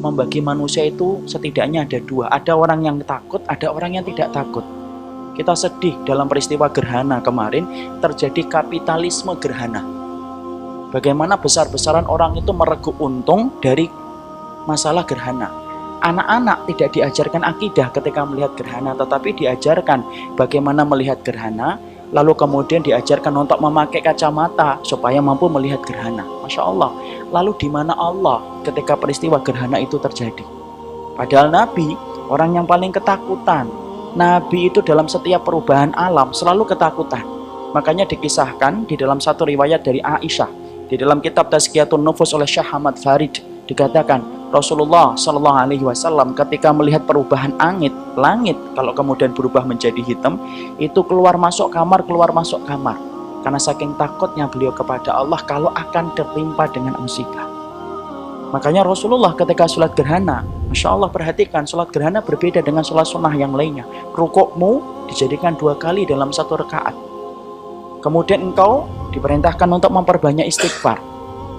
membagi manusia itu setidaknya ada dua. Ada orang yang takut, ada orang yang tidak takut. Kita sedih dalam peristiwa gerhana kemarin terjadi kapitalisme gerhana. Bagaimana besar-besaran orang itu mereguk untung dari masalah gerhana. Anak-anak tidak diajarkan akidah ketika melihat gerhana, tetapi diajarkan bagaimana melihat gerhana, lalu kemudian diajarkan untuk memakai kacamata supaya mampu melihat gerhana. Masya Allah. Lalu di mana Allah ketika peristiwa gerhana itu terjadi? Padahal Nabi, orang yang paling ketakutan. Nabi itu dalam setiap perubahan alam selalu ketakutan. Makanya dikisahkan di dalam satu riwayat dari Aisyah, di dalam kitab Tazkiyatun Nufus oleh Syekh Ahmad Farid, dikatakan Rasulullah Shallallahu Alaihi Wasallam ketika melihat perubahan langit kalau kemudian berubah menjadi hitam, itu keluar masuk kamar, karena saking takutnya beliau kepada Allah kalau akan tertimpa dengan musibah. Makanya Rasulullah ketika sholat gerhana, Masya Allah, perhatikan, sholat gerhana berbeda dengan sholat sunnah yang lainnya. Rukukmu dijadikan 2 kali dalam 1 rakaat. Kemudian engkau diperintahkan untuk memperbanyak istighfar.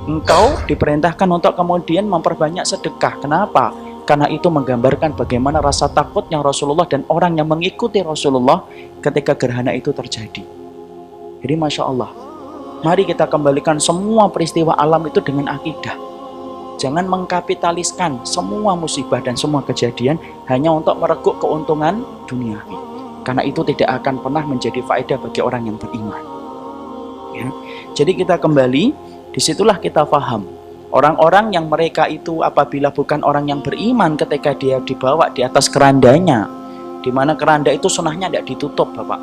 Engkau diperintahkan untuk kemudian memperbanyak sedekah. Kenapa? Karena itu menggambarkan bagaimana rasa takutnya Rasulullah dan orang yang mengikuti Rasulullah ketika gerhana itu terjadi. Jadi Masya Allah, mari kita kembalikan semua peristiwa alam itu dengan akidah. Jangan mengkapitaliskan semua musibah dan semua kejadian hanya untuk mereguk keuntungan duniawi. Karena itu tidak akan pernah menjadi faedah bagi orang yang beriman. Ya. Jadi kita kembali, disitulah kita paham. Orang-orang yang mereka itu apabila bukan orang yang beriman ketika dia dibawa di atas kerandanya, di mana keranda itu sunahnya tidak ditutup, Bapak.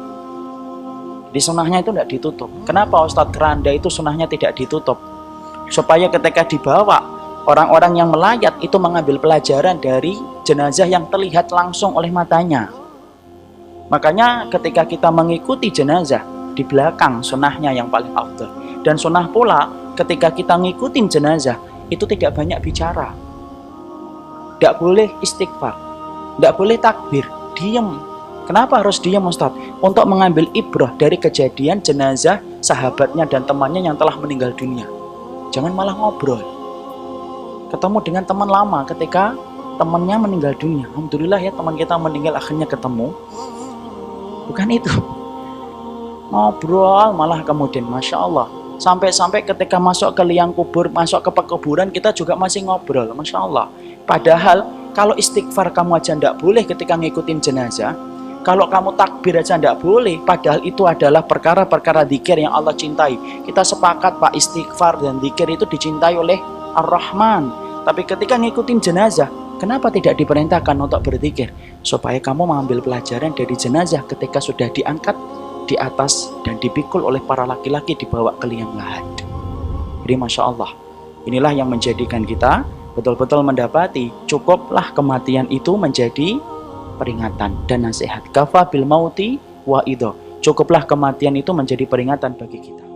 Di sunahnya itu tidak ditutup. Kenapa Ustadz keranda itu sunahnya tidak ditutup? Supaya ketika dibawa, orang-orang yang melayat itu mengambil pelajaran dari jenazah yang terlihat langsung oleh matanya. Makanya ketika kita mengikuti jenazah, di belakang sunahnya yang paling afdal. Dan sunnah pula ketika kita ngikutin jenazah, itu tidak banyak bicara. Tidak boleh istighfar, tidak boleh takbir, diam. Kenapa harus diam Ustadz? Untuk mengambil ibrah dari kejadian jenazah sahabatnya dan temannya yang telah meninggal dunia. Jangan malah ngobrol. Ketemu dengan teman lama ketika temannya meninggal dunia. Alhamdulillah ya, teman kita meninggal akhirnya ketemu. Bukan itu. Ngobrol malah kemudian, Masya Allah. Sampai-sampai ketika masuk ke liang kubur, masuk ke pekuburan, kita juga masih ngobrol. Masya Allah. Padahal kalau istighfar kamu aja tidak boleh ketika ngikutin jenazah. Kalau kamu takbir aja tidak boleh. Padahal itu adalah perkara-perkara dzikir yang Allah cintai. Kita sepakat Pak, istighfar dan dzikir itu dicintai oleh Ar-Rahman. Tapi ketika ngikutin jenazah, kenapa tidak diperintahkan untuk berzikir? Supaya kamu mengambil pelajaran dari jenazah ketika sudah diangkat di atas dan dipikul oleh para laki-laki dibawa ke liang lahat. Jadi Masya Allah, inilah yang menjadikan kita betul-betul mendapati cukuplah kematian itu menjadi peringatan dan nasihat. Kafa bil mauti wa idho. Cukuplah kematian itu menjadi peringatan bagi kita.